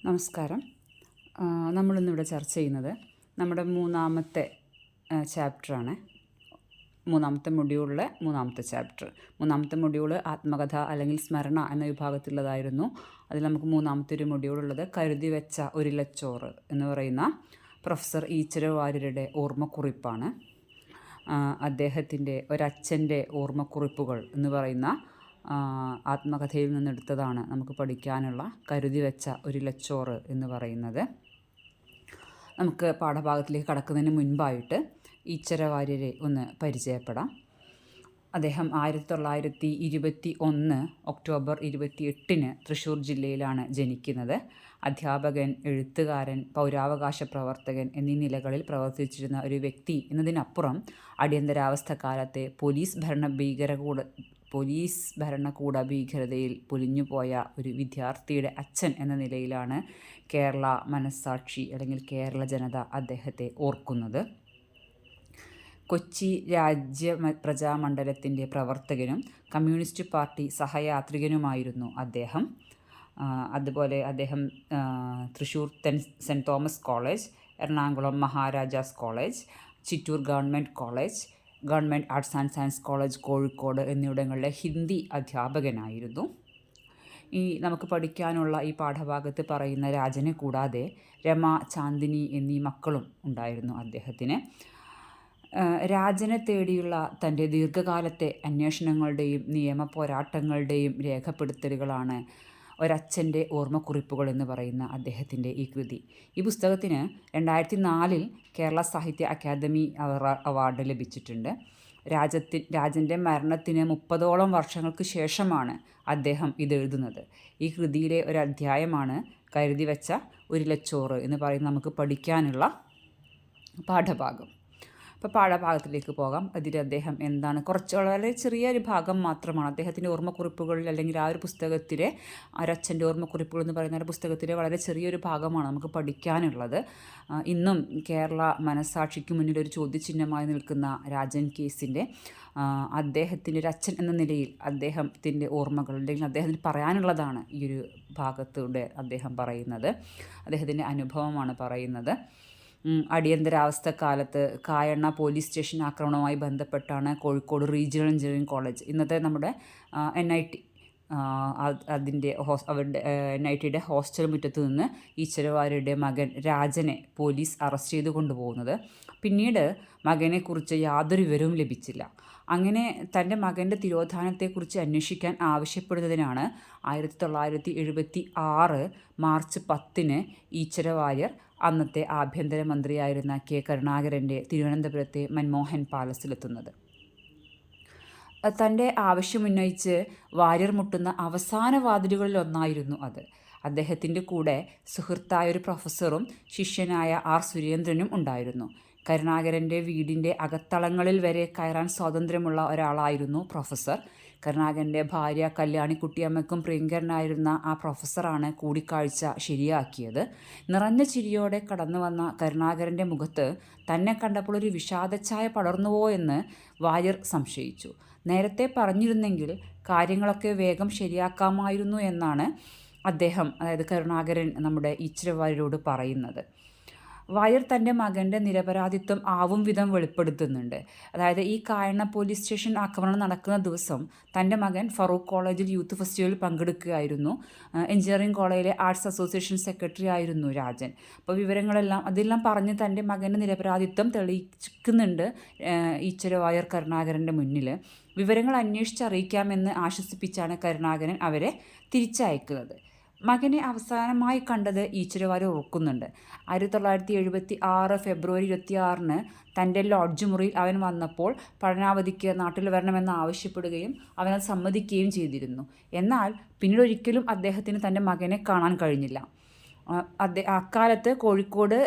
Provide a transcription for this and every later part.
നമസ്കാരം. നമ്മളിന്നിവിടെ ചർച്ച ചെയ്യുന്നത് നമ്മുടെ മൂന്നാമത്തെ ചാപ്റ്ററാണ്. മൂന്നാമത്തെ മൊഡ്യൂളിലെ മൂന്നാമത്തെ ചാപ്റ്റർ. മൂന്നാമത്തെ മൊഡ്യൂൾ ആത്മകഥ അല്ലെങ്കിൽ സ്മരണ എന്ന വിഭാഗത്തിലുള്ളതായിരുന്നു. അതിൽ നമുക്ക് മൂന്നാമത്തെ ഒരു മൊഡ്യൂളുള്ളത് കരുതി വെച്ച ഒരു ഇലച്ചോറ് എന്ന് പറയുന്ന പ്രൊഫസർ ഈശ്വര വാര്യരുടെ ഓർമ്മക്കുറിപ്പാണ്. അദ്ദേഹത്തിൻ്റെ ഒരച്ഛൻ്റെ ഓർമ്മക്കുറിപ്പുകൾ എന്ന് പറയുന്ന ആത്മകഥയിൽ നിന്നെടുത്തതാണ് നമുക്ക് പഠിക്കാനുള്ള കരുതി വെച്ച ഒരു ഇലച്ചോറ് എന്ന് പറയുന്നത്. നമുക്ക് പാഠഭാഗത്തിലേക്ക് കടക്കുന്നതിന് മുൻപായിട്ട് ഈശ്വര വാര്യരെ ഒന്ന് പരിചയപ്പെടാം. അദ്ദേഹം 1921 ഒക്ടോബർ 28 തൃശ്ശൂർ ജില്ലയിലാണ് ജനിക്കുന്നത്. അധ്യാപകൻ, എഴുത്തുകാരൻ, പൗരാവകാശ പ്രവർത്തകൻ എന്നീ നിലകളിൽ പ്രവർത്തിച്ചിരുന്ന ഒരു വ്യക്തി എന്നതിനപ്പുറം അടിയന്തരാവസ്ഥ കാലത്തെ പോലീസ് ഭരണകൂട ഭീകരതയിൽ പൊലിഞ്ഞുപോയ ഒരു വിദ്യാർത്ഥിയുടെ അച്ഛൻ എന്ന നിലയിലാണ് കേരള മനസ്സാക്ഷി അല്ലെങ്കിൽ കേരള ജനത അദ്ദേഹത്തെ ഓർക്കുന്നത്. കൊച്ചി പ്രജാമണ്ഡലത്തിൻ്റെ പ്രവർത്തകനും കമ്മ്യൂണിസ്റ്റ് പാർട്ടി സഹയാത്രികനുമായിരുന്നു അദ്ദേഹം. അതുപോലെ അദ്ദേഹം Thrissur saint Thomas college, Ernakulam Maharajas college, Chittur government college, government arts and science college Kozhikode എന്നിവിടങ്ങളിലെ ഹിന്ദി അധ്യാപകനായിരുന്നു. നമുക്ക് പഠിക്കാനുള്ള ഈ പാഠഭാഗത്ത് പറയുന്ന രാജനെ കൂടാതെ രമ, ചാന്ദിനി എന്നീ മക്കളും ഉണ്ടായിരുന്നു അദ്ദേഹത്തിന്. രാജനെ തേടിയുള്ള തൻ്റെ ദീർഘകാലത്തെ അന്വേഷണങ്ങളുടെയും നിയമ പോരാട്ടങ്ങളുടെയും രേഖപ്പെടുത്തലുകളാണ് ഒരച്ഛൻ്റെ ഓർമ്മക്കുറിപ്പുകൾ എന്ന് പറയുന്ന അദ്ദേഹത്തിൻ്റെ ഈ കൃതി. ഈ പുസ്തകത്തിന് 2004 കേരള സാഹിത്യ അക്കാദമി അവാർഡ് ലഭിച്ചിട്ടുണ്ട്. രാജൻ്റെ മരണത്തിന് 30ഓളം വർഷങ്ങൾക്ക് ശേഷമാണ് അദ്ദേഹം ഇതെഴുതുന്നത്. ഈ കൃതിയിലെ ഒരു അധ്യായമാണ് കരുതി വെച്ച ഒരു ഇലച്ചോറ് എന്ന് പറയുന്ന നമുക്ക് പഠിക്കാനുള്ള പാഠഭാഗം. അപ്പോൾ പാഠഭാഗത്തിലേക്ക് പോകാം. അതിൽ അദ്ദേഹം എന്താണ് വളരെ ചെറിയൊരു ഭാഗം മാത്രമാണ് അദ്ദേഹത്തിൻ്റെ ഓർമ്മക്കുറിപ്പുകളിൽ, അല്ലെങ്കിൽ ആ ഒരു പുസ്തകത്തിലെ ഒരച്ഛൻ്റെ ഓർമ്മക്കുറിപ്പുകൾ എന്ന് പറയുന്ന ഒരു പുസ്തകത്തിലെ വളരെ ചെറിയൊരു ഭാഗമാണ് നമുക്ക് പഠിക്കാനുള്ളത്. ഇന്നും കേരള മനസ്സാക്ഷിക്ക് മുന്നിൽ ഒരു ചോദ്യചിഹ്നമായി നിൽക്കുന്ന രാജൻ കേസിൻ്റെ അദ്ദേഹത്തിൻ്റെ ഒരു അച്ഛൻ എന്ന നിലയിൽ അദ്ദേഹത്തിൻ്റെ ഓർമ്മകൾ അല്ലെങ്കിൽ അദ്ദേഹത്തിന് പറയാനുള്ളതാണ് ഈ ഒരു ഭാഗത്തൂടെ അദ്ദേഹം പറയുന്നത്. അദ്ദേഹത്തിൻ്റെ അനുഭവമാണ് പറയുന്നത്. അടിയന്തരാവസ്ഥ കാലത്ത് കായണ്ണ പോലീസ് സ്റ്റേഷൻ ആക്രമണവുമായി ബന്ധപ്പെട്ടാണ് കോഴിക്കോട് റീജിയണൽ എഞ്ചിനീയറിംഗ് കോളേജ്, ഇന്നത്തെ നമ്മുടെ NIT, അതിൻ്റെ അവരുടെ NITയുടെ ഹോസ്റ്റൽ മുറ്റത്ത് നിന്ന് ഈശ്വര വാര്യരുടെ മകൻ രാജനെ പോലീസ് അറസ്റ്റ് ചെയ്ത് കൊണ്ടുപോകുന്നത്. പിന്നീട് മകനെക്കുറിച്ച് യാതൊരു വിവരവും ലഭിച്ചില്ല. അങ്ങനെ തൻ്റെ മകൻ്റെ തിരോധാനത്തെക്കുറിച്ച് അന്വേഷിക്കാൻ ആവശ്യപ്പെടുന്നതിനാണ് 1976 മാർച്ച് 10 ഈശ്വര വാര്യർ അന്നത്തെ ആഭ്യന്തരമന്ത്രിയായിരുന്ന K. കരുണാകരൻ്റെ തിരുവനന്തപുരത്തെ മൻമോഹൻ പാലസിലെത്തുന്നത്. തൻ്റെ ആവശ്യമുന്നയിച്ച് വാര്യർ മുട്ടുന്ന അവസാന വാതിലുകളിൽ ഒന്നായിരുന്നു അത്. അദ്ദേഹത്തിൻ്റെ കൂടെ സുഹൃത്തായ ഒരു പ്രൊഫസറും ശിഷ്യനായ R. സുരേന്ദ്രനും ഉണ്ടായിരുന്നു. കരുണാകരൻ്റെ വീടിൻ്റെ അകത്തളങ്ങളിൽ വരെ കയറാൻ സ്വാതന്ത്ര്യമുള്ള ഒരാളായിരുന്നു പ്രൊഫസർ. കരുണാകരൻ്റെ ഭാര്യ കല്യാണിക്കുട്ടിയമ്മയ്ക്കും പ്രിയങ്കരനായിരുന്ന ആ പ്രൊഫസറാണ് കൂടിക്കാഴ്ച ശരിയാക്കിയത്. നിറഞ്ഞ ചിരിയോടെ കടന്നു വന്ന കരുണാകരൻ്റെ മുഖത്ത് തന്നെ കണ്ടപ്പോൾ ഒരു വിഷാദച്ഛായ പടർന്നുവോ എന്ന് വാര്യർ സംശയിച്ചു. നേരത്തെ പറഞ്ഞിരുന്നെങ്കിൽ കാര്യങ്ങളൊക്കെ വേഗം ശരിയാക്കാമായിരുന്നു എന്നാണ് അദ്ദേഹം, അതായത് കരുണാകരൻ, നമ്മുടെ ഈശ്വര വാര്യരോട് പറയുന്നത്. വാര്യർ തൻ്റെ മകൻ്റെ നിരപരാധിത്വം ആവും വിധം വെളിപ്പെടുത്തുന്നുണ്ട്. അതായത് ഈ കായണ്ണ പോലീസ് സ്റ്റേഷൻ ആക്രമണം നടക്കുന്ന ദിവസം തൻ്റെ മകൻ ഫറൂഖ് കോളേജിൽ യൂത്ത് ഫെസ്റ്റിവലിൽ പങ്കെടുക്കുകയായിരുന്നു. എഞ്ചിനീയറിംഗ് കോളേജിലെ ആർട്സ് അസോസിയേഷൻ സെക്രട്ടറി ആയിരുന്നു രാജൻ. അപ്പോൾ അതെല്ലാം പറഞ്ഞ് തൻ്റെ മകൻ്റെ നിരപരാധിത്വം തെളിയിക്കുന്നുണ്ട് ഈശ്വര വാര്യർ കരുണാകരൻ്റെ മുന്നിൽ. വിവരങ്ങൾ അന്വേഷിച്ചറിയിക്കാമെന്ന് ആശ്വസിപ്പിച്ചാണ് കരുണാകരൻ അവരെ തിരിച്ചയക്കുന്നത്. മകനെ അവസാനമായി കണ്ടത് ഈശ്വര വാര്യർ ഓർക്കുന്നുണ്ട്. 1976 ഫെബ്രുവരി 26 തൻ്റെ ലോഡ്ജ് മുറിയിൽ അവൻ വന്നപ്പോൾ പഠനാവധിക്ക് നാട്ടിൽ വരണമെന്ന് ആവശ്യപ്പെടുകയും അവനത് സമ്മതിക്കുകയും ചെയ്തിരുന്നു. എന്നാൽ പിന്നീട് ഒരിക്കലും അദ്ദേഹത്തിന് തൻ്റെ മകനെ കാണാൻ കഴിഞ്ഞില്ല. അക്കാലത്ത് Kozhikode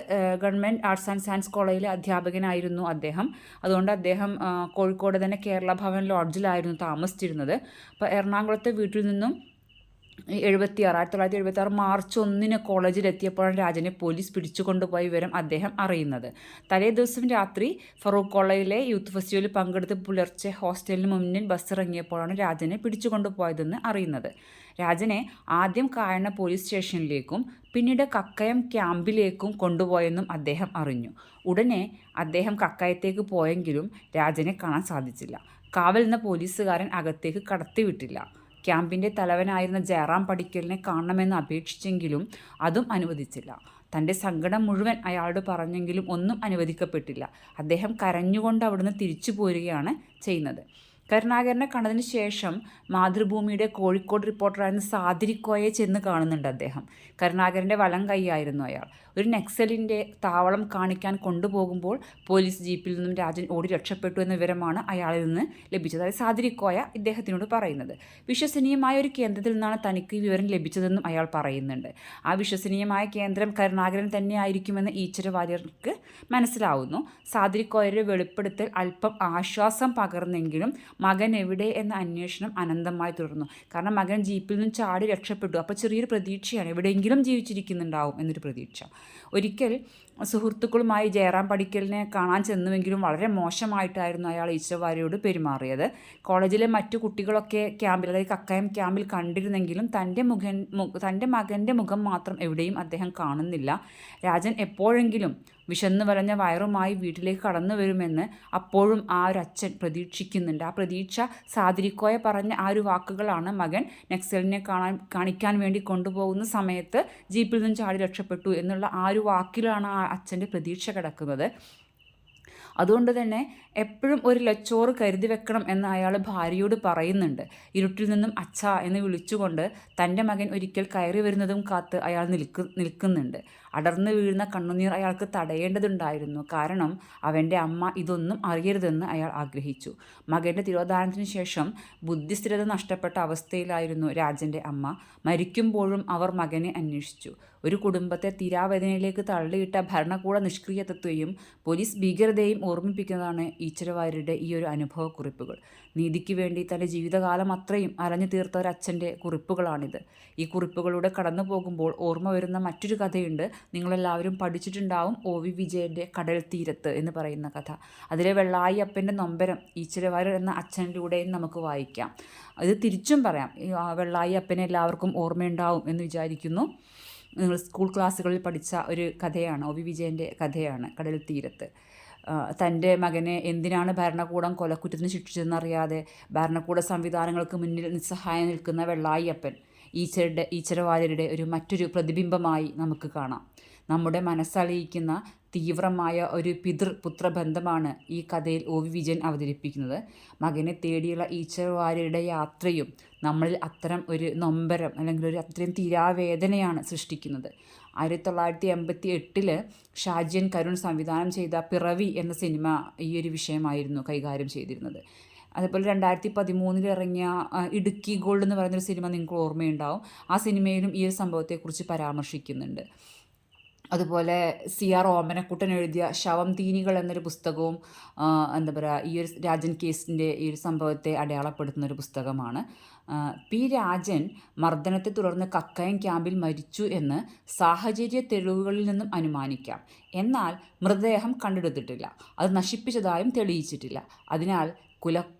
government arts and science കോളേജിലെ അധ്യാപകനായിരുന്നു അദ്ദേഹം. അതുകൊണ്ട് അദ്ദേഹം കോഴിക്കോട് തന്നെ കേരള ഭവൻ ലോഡ്ജിലായിരുന്നു താമസിച്ചിരുന്നത്. അപ്പോൾ എറണാകുളത്തെ വീട്ടിൽ നിന്നും 1976 മാർച്ച് 1 കോളേജിലെത്തിയപ്പോഴാണ് രാജനെ പോലീസ് പിടിച്ചുകൊണ്ടുപോയ വിവരം അദ്ദേഹം അറിയുന്നത്. തലേ ദിവസം രാത്രി ഫറൂഖ് കോളേജിലെ യൂത്ത് ഫെസ്റ്റിവലിൽ പങ്കെടുത്ത് പുലർച്ചെ ഹോസ്റ്റലിന് മുന്നിൽ ബസ് ഇറങ്ങിയപ്പോഴാണ് രാജനെ പിടിച്ചുകൊണ്ടുപോയതെന്ന് അറിയുന്നത്. രാജനെ ആദ്യം കായണ്ണ പോലീസ് സ്റ്റേഷനിലേക്കും പിന്നീട് കക്കയം ക്യാമ്പിലേക്കും കൊണ്ടുപോയെന്നും അദ്ദേഹം അറിഞ്ഞു. ഉടനെ അദ്ദേഹം കക്കയത്തേക്ക് പോയെങ്കിലും രാജനെ കാണാൻ സാധിച്ചില്ല. കാവൽ നിന്ന പോലീസുകാരൻ അകത്തേക്ക് കടത്തിവിട്ടില്ല. ക്യാമ്പിൻ്റെ തലവനായിരുന്ന ജയറാം പടിക്കലിനെ കാണണമെന്ന് അപേക്ഷിച്ചെങ്കിലും അതും അനുവദിച്ചില്ല. തൻ്റെ സങ്കടം മുഴുവൻ അയാളോട് പറഞ്ഞെങ്കിലും ഒന്നും അനുവദിക്കപ്പെട്ടില്ല. അദ്ദേഹം കരഞ്ഞുകൊണ്ട് അവിടുന്ന് തിരിച്ചു പോരുകയാണ് ചെയ്യുന്നത്. കരുണാകരനെ കണ്ടതിന് ശേഷം മാതൃഭൂമിയുടെ കോഴിക്കോട് റിപ്പോർട്ടറായിരുന്ന സാദിരിക്കോയെ ചെന്ന് കാണുന്നുണ്ട് അദ്ദേഹം. കരുണാകരൻ്റെ വലം കൈയായിരുന്നു അയാൾ. ഒരു നക്സലിൻ്റെ താവളം കാണിക്കാൻ കൊണ്ടുപോകുമ്പോൾ പോലീസ് ജീപ്പിൽ നിന്നും രാജൻ ഓടി രക്ഷപ്പെട്ടു എന്ന വിവരമാണ് അയാളിൽ നിന്ന് ലഭിച്ചത്. അതായത് സാദിരിക്കോയ ഇദ്ദേഹത്തിനോട് പറയുന്നത്. വിശ്വസനീയമായ ഒരു കേന്ദ്രത്തിൽ നിന്നാണ് തനിക്ക് ഈ വിവരം ലഭിച്ചതെന്നും അയാൾ പറയുന്നുണ്ട്. ആ വിശ്വസനീയമായ കേന്ദ്രം കരുണാകരൻ തന്നെയായിരിക്കുമെന്ന് ഈശ്വര വാര്യർക്ക് മനസ്സിലാവുന്നു. സാദിരിക്കോയയുടെ വെളിപ്പെടുത്തൽ അല്പം ആശ്വാസം പകർന്നെങ്കിലും മകൻ എവിടെ എന്ന അന്വേഷണം അനന്തമായി തുടർന്നു. കാരണം മകൻ ജീപ്പിൽ നിന്നും ചാടി രക്ഷപ്പെട്ടു. അപ്പോൾ ചെറിയൊരു പ്രതീക്ഷയാണ്, എവിടെയെങ്കിലും ജീവിച്ചിരിക്കുന്നുണ്ടാവും എന്നൊരു പ്രതീക്ഷ. ഒരിക്കൽ സുഹൃത്തുക്കളുമായി ജയറാം പടിക്കലിനെ കാണാൻ ചെന്നുവെങ്കിലും വളരെ മോശമായിട്ടായിരുന്നു അയാൾ ഈശ്വരവാര്യയോട് പെരുമാറിയത്. കോളേജിലെ മറ്റു കുട്ടികളൊക്കെ ക്യാമ്പിൽ, അതായത് കക്കയം ക്യാമ്പിൽ കണ്ടിരുന്നെങ്കിലും തൻ്റെ മകൻ്റെ മുഖം മാത്രം എവിടെയും അദ്ദേഹം കാണുന്നില്ല. രാജൻ എപ്പോഴെങ്കിലും വിശന്നു വലഞ്ഞ വയറുമായി വീട്ടിലേക്ക് കടന്നു വരുമെന്ന് അപ്പോഴും ആ ഒരു അച്ഛൻ പ്രതീക്ഷിക്കുന്നുണ്ട്. ആ പ്രതീക്ഷ സാദിരിക്കോയ പറഞ്ഞ ആ ഒരു വാക്കുകളാണ് മകൻ നക്സലിനെ കാണിക്കാൻ വേണ്ടി കൊണ്ടുപോകുന്ന സമയത്ത് ജീപ്പിൽ നിന്നും ചാടി രക്ഷപ്പെട്ടു എന്നുള്ള ആ ഒരു വാക്കിലാണ് ആ അച്ഛൻ്റെ പ്രതീക്ഷ കിടക്കുന്നത്. അതുകൊണ്ട് തന്നെ എപ്പോഴും ഒരു ലച്ചോറ് കരുതി വെക്കണം എന്ന് അയാൾ ഭാര്യയോട് പറയുന്നുണ്ട്. ഇരുട്ടിൽ നിന്നും അച്ഛ എന്ന് വിളിച്ചുകൊണ്ട് തൻ്റെ മകൻ ഒരിക്കൽ കയറി വരുന്നതും കാത്ത് അയാൾ നിൽക്കുന്നുണ്ട്. അടർന്നു വീഴുന്ന കണ്ണുനീർ അയാൾക്ക് തടയേണ്ടതുണ്ടായിരുന്നു. കാരണം അവൻ്റെ അമ്മ ഇതൊന്നും അറിയരുതെന്ന് അയാൾ ആഗ്രഹിച്ചു. മകൻ്റെ തിരോധാനത്തിന് ശേഷം ബുദ്ധിസ്ഥിരത നഷ്ടപ്പെട്ട അവസ്ഥയിലായിരുന്നു രാജൻ്റെ അമ്മ. മരിക്കുമ്പോഴും അവർ മകനെ അന്വേഷിച്ചു. ഒരു കുടുംബത്തെ തീരാവേദനയിലേക്ക് തള്ളിയിട്ട ഭരണകൂട നിഷ്ക്രിയത്വത്തെയും പോലീസ് ഭീകരതയും ഓർമ്മിപ്പിക്കുന്നതാണ് ഈശ്വരവാര്യരുടെ ഈ ഒരു അനുഭവക്കുറിപ്പുകൾ. നീതിക്ക് വേണ്ടി തൻ്റെ ജീവിതകാലം അത്രയും അലഞ്ഞു തീർത്ത ഒരച്ഛൻ്റെ കുറിപ്പുകളാണിത്. ഈ കുറിപ്പുകളിലൂടെ കടന്നു പോകുമ്പോൾ ഓർമ്മ വരുന്ന മറ്റൊരു കഥയുണ്ട്. നിങ്ങളെല്ലാവരും പഠിച്ചിട്ടുണ്ടാവും, OV വിജയൻ്റെ കടൽ തീരത്ത് എന്ന് പറയുന്ന കഥ. അതിലെ വെള്ളായി അപ്പൻ്റെ നൊമ്പരം ഈശ്വരവാര്യർ എന്ന അച്ഛനിലൂടെയും നമുക്ക് വായിക്കാം. ഇത് തിരിച്ചും പറയാം, വെള്ളായി അപ്പനെ എല്ലാവർക്കും ഓർമ്മയുണ്ടാവും എന്ന് വിചാരിക്കുന്നു. നിങ്ങൾ സ്കൂൾ ക്ലാസ്സുകളിൽ പഠിച്ച ഒരു കഥയാണ്, OV വിജയൻ്റെ കഥയാണ് കടൽ തീരത്ത്. തൻ്റെ മകനെ എന്തിനാണ് ഭരണകൂടം കൊലക്കുറ്റത്തിന് ശിക്ഷിച്ചതെന്നറിയാതെ ഭരണകൂട സംവിധാനങ്ങൾക്ക് മുന്നിൽ നിസ്സഹായം നിൽക്കുന്ന വെള്ളായിയപ്പൻ ഈശ്വരവാര്യരുടെ മറ്റൊരു പ്രതിബിംബമായി നമുക്ക് കാണാം. നമ്മുടെ മനസ്സലിയിക്കുന്ന തീവ്രമായ ഒരു പിതൃപുത്ര ബന്ധമാണ് ഈ കഥയിൽ OV വിജയൻ അവതരിപ്പിക്കുന്നത്. മകനെ തേടിയുള്ള ഈശ്വരവാര്യരുടെ യാത്രയും നമ്മളിൽ അത്തരം ഒരു നൊമ്പരം അല്ലെങ്കിൽ ഒരു അത്രയും തീരാവേദനയാണ് സൃഷ്ടിക്കുന്നത്. 1988 ഷാജിയൻ കരുൺ സംവിധാനം ചെയ്ത പിറവി എന്ന സിനിമ ഈ ഒരു വിഷയമായിരുന്നു കൈകാര്യം ചെയ്തിരുന്നത്. അതുപോലെ 2013 ഇറങ്ങിയ ഇടുക്കി ഗോൾഡ് എന്ന് പറയുന്നൊരു സിനിമ നിങ്ങൾക്ക് ഓർമ്മയുണ്ടാവും. ആ സിനിമയിലും ഈ ഒരു സംഭവത്തെക്കുറിച്ച് പരാമർശിക്കുന്നുണ്ട്. അതുപോലെ CR ഓമനക്കുട്ടൻ എഴുതിയ ശവം തീനികൾ എന്നൊരു പുസ്തകവും എന്താ പറയുക, ഈ ഒരു രാജൻ കേസിൻ്റെ ഈ ഒരു സംഭവത്തെ അടയാളപ്പെടുത്തുന്നൊരു പുസ്തകമാണ്. P. രാജൻ മർദ്ദനത്തെ തുടർന്ന് കക്കയം ക്യാമ്പിൽ മരിച്ചു എന്ന് സാഹചര്യ തെളിവുകളിൽ നിന്നും അനുമാനിക്കാം. എന്നാൽ മൃതദേഹം കണ്ടെടുത്തിട്ടില്ല, അത് നശിപ്പിച്ചതായും തെളിയിച്ചിട്ടില്ല. അതിനാൽ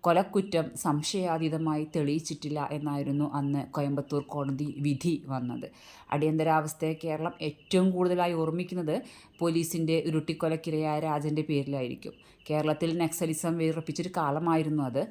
കൊലക്കുറ്റം സംശയാതീതമായി തെളിയിച്ചിട്ടില്ല എന്നായിരുന്നു അന്ന് കോയമ്പത്തൂർ കോടതി വിധി വന്നത്. അടിയന്തരാവസ്ഥയെ കേരളം ഏറ്റവും കൂടുതലായി ഓർമ്മിക്കുന്നത് പോലീസിൻ്റെ ഉരുട്ടിക്കൊലക്കിരയായ രാജൻ്റെ പേരിലായിരിക്കും. കേരളത്തിൽ നക്സലിസം വേർപ്പിച്ചൊരു കാലമായിരുന്നു അത്.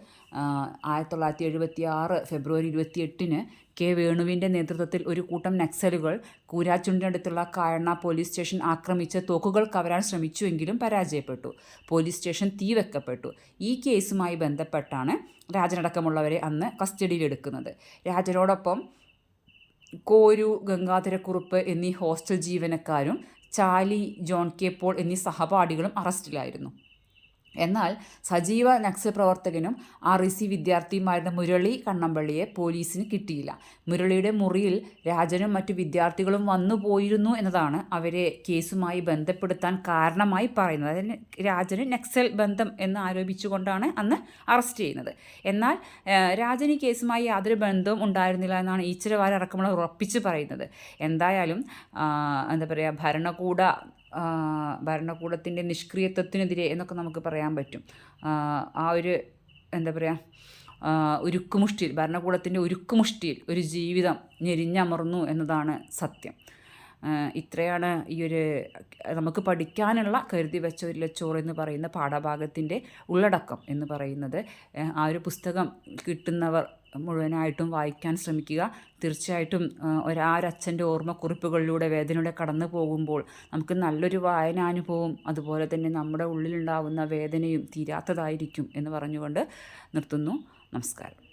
1976 ഫെബ്രുവരി 28 K. വേണുവിൻ്റെ നേതൃത്വത്തിൽ ഒരു കൂട്ടം നക്സലുകൾ കൂരാച്ചുണ്ടിനടുത്തുള്ള കായണ്ണ പോലീസ് സ്റ്റേഷൻ ആക്രമിച്ച് തോക്കുകൾ കവരാൻ ശ്രമിച്ചുവെങ്കിലും പരാജയപ്പെട്ടു. പോലീസ് സ്റ്റേഷൻ തീവെക്കപ്പെട്ടു. ഈ കേസുമായി ബന്ധപ്പെട്ടാണ് രാജനടക്കമുള്ളവരെ അന്ന് കസ്റ്റഡിയിലെടുക്കുന്നത്. രാജനോടൊപ്പം കോരു, ഗംഗാധരക്കുറുപ്പ് എന്നീ ഹോസ്റ്റൽ ജീവനക്കാരും ചാലി, ജോൺ K. പോൾ എന്നീ സഹപാഠികളും അറസ്റ്റിലായിരുന്നു. എന്നാൽ സജീവ നക്സൽ പ്രവർത്തകനും REC വിദ്യാർത്ഥിയുമായിരുന്ന മുരളി കണ്ണമ്പള്ളിയെ പോലീസിന് കിട്ടിയില്ല. മുരളിയുടെ മുറിയിൽ രാജനും മറ്റു വിദ്യാർത്ഥികളും വന്നു പോയിരുന്നു എന്നതാണ് അവരെ കേസുമായി ബന്ധപ്പെടുത്താൻ കാരണമായി പറയുന്നത്. അതിന് രാജന് നക്സൽ ബന്ധം എന്ന് ആരോപിച്ചുകൊണ്ടാണ് അന്ന് അറസ്റ്റ് ചെയ്യുന്നത്. എന്നാൽ രാജന് ഈ കേസുമായി യാതൊരു ബന്ധവും ഉണ്ടായിരുന്നില്ല എന്നാണ് ഈശ്വരവാല അടക്കമുള്ള ഉറപ്പിച്ച് പറയുന്നത്. എന്തായാലും എന്താ പറയുക, ഭരണകൂടത്തിൻ്റെ നിഷ്ക്രിയത്വത്തിനെതിരെ എന്നൊക്കെ നമുക്ക് പറയാൻ പറ്റും. ആ ഒരു എന്താ പറയുക, ഉരുക്കുമുഷ്ടിയിൽ, ഭരണകൂടത്തിൻ്റെ ഉരുക്കുമുഷ്ടിയിൽ ഒരു ജീവിതം ഞെരിഞ്ഞമർന്നു എന്നതാണ് സത്യം. ഇത്രയാണ് ഈ ഒരു നമുക്ക് പഠിക്കാനുള്ള കരുതി വെച്ച ഒരു ലച്ചോറ് എന്ന് പറയുന്ന പാഠഭാഗത്തിൻ്റെ ഉള്ളടക്കം എന്ന് പറയുന്നത്. ആ ഒരു പുസ്തകം കിട്ടുന്നവർ മുഴുവനായിട്ടും വായിക്കാൻ ശ്രമിക്കുക. തീർച്ചയായിട്ടും ഒരച്ഛൻ്റെ ഓർമ്മക്കുറിപ്പുകളിലൂടെ വേദനയുടെ കടന്നു പോകുമ്പോൾ നമുക്ക് നല്ലൊരു വായനാനുഭവം അതുപോലെ തന്നെ നമ്മുടെ ഉള്ളിലുണ്ടാവുന്ന വേദനയും തീരാത്തതായിരിക്കും എന്ന് പറഞ്ഞുകൊണ്ട് നിർത്തുന്നു. നമസ്കാരം.